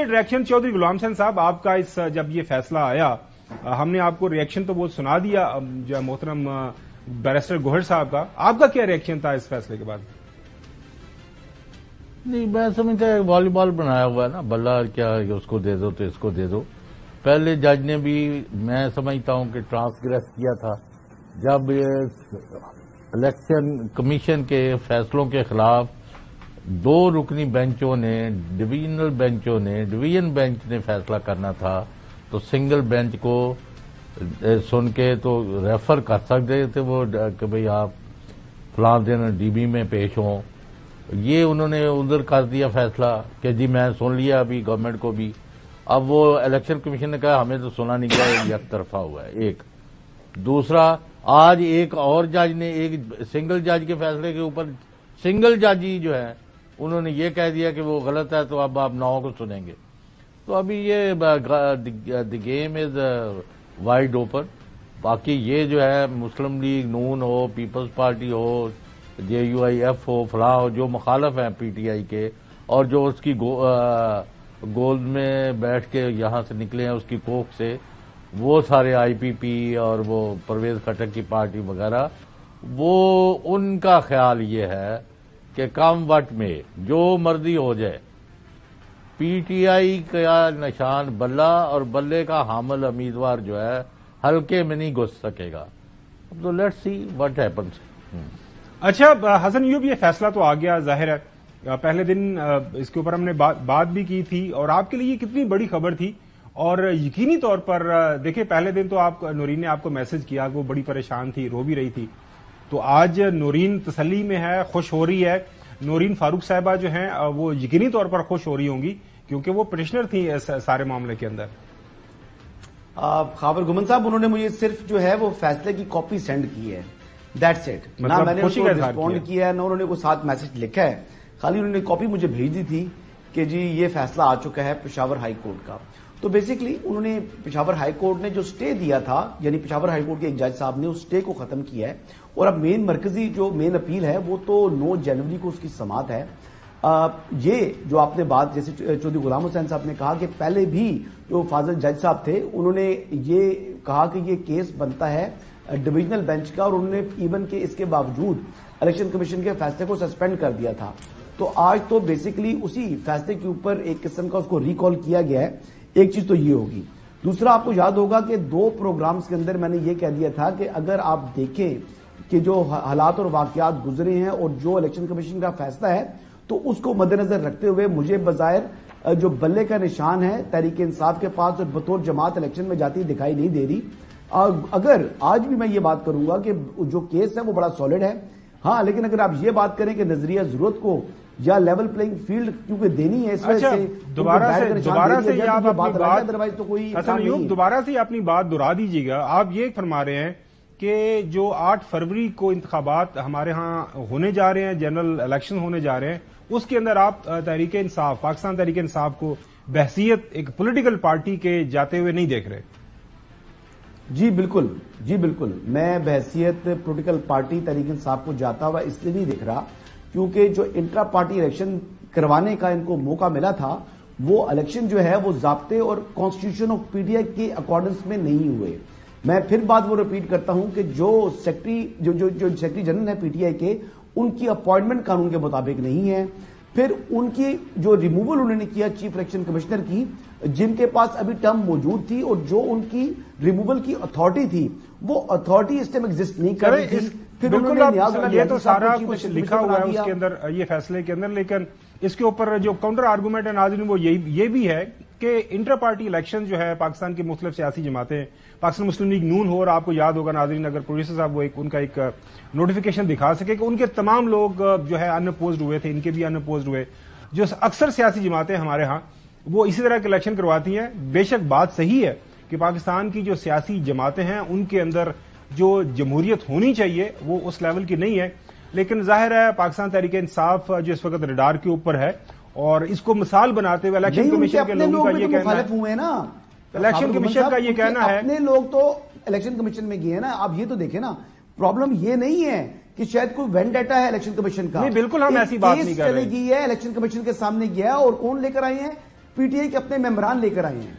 Immediate reaction Chaudhary Ghulam Hussain साहब आपका इस जब ये फैसला आया, हमने आपको रिएक्शन तो वो सुना दिया जो मोहतरम बैरिस्टर गोहर साहब का, आपका क्या रिएक्शन था इस फैसले के बाद? नहीं, मैं समझता है वॉलीबॉल बनाया हुआ है ना, बल्ला क्या उसको दे दो तो इसको दे दो। पहले जज ने भी मैं समझता हूं कि ट्रांसग्रेस किया था जब इलेक्शन कमीशन के फैसलों के खिलाफ 2 रुकनी बेंचों ने, डिवीजनल बेंचों ने, डिवीजन बेंच ने फैसला करना था तो सिंगल बेंच को सुन के तो रेफर कर सकते थे वो कि भाई आप फलां दिन डीबी में पेश हों। ये उन्होंने उधर कर दिया फैसला कि जी मैं सुन लिया अभी गवर्नमेंट को भी। अब वो इलेक्शन कमीशन ने कहा हमें तो सुना नहीं गया, एक तरफा हुआ है। एक दूसरा, आज एक और जज ने एक सिंगल जज के फैसले के ऊपर सिंगल जज ही जो है उन्होंने ये कह दिया कि वो गलत है, तो अब आप 9 को सुनेंगे। तो अभी ये the game is wide open. बाकी ये जो है मुस्लिम लीग नून हो, पीपल्स पार्टी हो, JUIF हो, फलाह हो, जो मुखालफ हैं PTI के और जो उसकी गोद में बैठ के यहां से निकले हैं उसकी कोख से, वो सारे IPP और वो परवेज खटक की पार्टी वगैरह, वो उनका ख्याल ये है कि कम वक्त में जो मर्जी हो जाए, PTI का निशान बल्ला और बल्ले का हामिल उम्मीदवार जो है हल्के में नहीं घुस सकेगा। तो लेट्स सी व्हाट हैपेंस। अच्छा हसन यूब, ये फैसला तो आ गया, जाहिर है पहले दिन इसके ऊपर हमने बात भी की थी और आपके लिए ये कितनी बड़ी खबर थी। और यकीनी तौर पर देखिए पहले दिन तो आप नूरीन ने आपको मैसेज किया कि वो बड़ी परेशान थी, रो भी रही थी। तो आज नूरीन तसल्ली में है, खुश हो रही है। नूरीन फारूक साहिबा जो हैं वो यकीनी तौर पर खुश हो रही होंगी क्योंकि वो पिटिशनर थी सारे मामले के अंदर। खाबर गुमन साहब, उन्होंने मुझे सिर्फ जो है वो फैसले की कॉपी सेंड की है, दैट्स इट। ना मैंने उनको रिस्पॉन्ड किया है, ना उन्होंने कोई साथ मैसेज लिखा है, खाली उन्होंने कॉपी मुझे भेज दी थी कि जी ये फैसला आ चुका है पेशावर हाई कोर्ट का। तो बेसिकली उन्होंने पेशावर हाई कोर्ट ने जो स्टे दिया था, यानी पेशावर हाई कोर्ट के एक जज साहब ने उस स्टे को खत्म किया है और अब मरकजी जो मेन अपील है वो तो 9 जनवरी को उसकी समाअत है। ये जो आपने बात जैसे चौधरी गुलाम हुसैन साहब ने कहा कि पहले भी जो फाजिल जज साहब थे उन्होंने ये कहा कि ये केस बनता है डिविजनल बेंच का, और उन्होंने इवन के इसके बावजूद इलेक्शन कमीशन के फैसले को सस्पेंड कर दिया था। तो आज तो बेसिकली उसी फैसले के ऊपर एक किस्म का उसको रिकॉल किया गया है। एक चीज तो ये होगी। दूसरा, आपको याद होगा कि 2 प्रोग्राम्स के अंदर मैंने ये कह दिया था कि अगर आप देखें कि जो हालात और वाकयात गुजरे हैं और जो इलेक्शन कमीशन का फैसला है तो उसको मद्देनजर रखते हुए मुझे बजायर जो बल्ले का निशान है तहरीक इंसाफ के पास और बतौर जमात इलेक्शन में जाती दिखाई नहीं दे रही। अगर आज भी मैं ये बात करूंगा कि जो केस है वो बड़ा सॉलिड है, हाँ, लेकिन अगर आप ये बात करें कि नजरिया जरूरत को या लेवल प्लेइंग फील्ड क्योंकि देनी है, इस वजह से दोबारा से आप अपनी बात, अदरवाइज तो कोई दोबारा से अपनी बात दोहरा दीजिएगा। आप ये फरमा रहे हैं कि जो 8 फरवरी को इंतखाबात हमारे यहाँ होने जा रहे हैं, जनरल इलेक्शन होने जा रहे हैं, उसके अंदर आप तहरीक इंसाफ, पाकिस्तान तहरीक इंसाफ को बहसियत एक पॉलिटिकल पार्टी के जाते हुए नहीं देख रहे? जी बिल्कुल, जी बिल्कुल, मैं बहसियत पॉलिटिकल पार्टी तहरीक इंसाफ को जाता हुआ इसलिए नहीं देख रहा क्योंकि जो इंट्रा पार्टी इलेक्शन करवाने का इनको मौका मिला था वो इलेक्शन जो है वो ज़ाब्ते और कॉन्स्टिट्यूशन ऑफ PTI के अकॉर्डेंस में नहीं हुए। मैं फिर बात वो रिपीट करता हूं कि जो सेक्रेटरी जनरल है PTI के, उनकी अपॉइंटमेंट कानून के मुताबिक नहीं है। फिर उनकी जो रिमूवल उन्होंने किया चीफ इलेक्शन कमिश्नर की, जिनके पास अभी टर्म मौजूद थी और जो उनकी रिमूवल की अथॉरिटी थी वो अथॉरिटी इस टाइम एग्जिस्ट नहीं कर रही थी। बिल्कुल, ये तो सारा कुछ लिखा हुआ है उसके अंदर, ये फैसले के अंदर, लेकिन इसके ऊपर जो काउंटर आर्गूमेंट है नाज़रीन वो ये भी है कि इंटर पार्टी इलेक्शन जो है पाकिस्तान की मुख्तलिफ सियासी जमातें, पाकिस्तान मुस्लिम लीग नून हो, और आपको याद होगा नाज़रीन अगर प्रोड्यूसर साहब वो उनका एक नोटिफिकेशन दिखा सके कि उनके तमाम लोग जो है अनअपोज्ड हुए थे, इनके भी अनअपोज्ड हुए। जो अक्सर सियासी जमातें हमारे यहाँ वो इसी तरह के इलेक्शन करवाती हैं। बेशक बात सही है कि पाकिस्तान की जो सियासी जमातें हैं उनके अंदर जो जमहूरियत होनी चाहिए वो उस लेवल की नहीं है, लेकिन जाहिर है पाकिस्तान तहरीक इंसाफ जो इस वक्त रडार के ऊपर है और इसको मिसाल बनाते हुए इलेक्शन कमीशन के लोगों का ये कहना है ना, इलेक्शन कमीशन का ये कहना है, अपने लोग तो इलेक्शन कमीशन में गए हैं ना। आप ये तो देखें ना, प्रॉब्लम ये नहीं है कि शायद कोई वेंडेटा है इलेक्शन कमीशन का। नहीं, बिल्कुल हम ऐसी बात नहीं कर रहे। चली गई है, इलेक्शन कमीशन के सामने गया और कौन लेकर आए हैं? پی ٹی آئی کے اپنے ممبران لے کر آئے ہیں.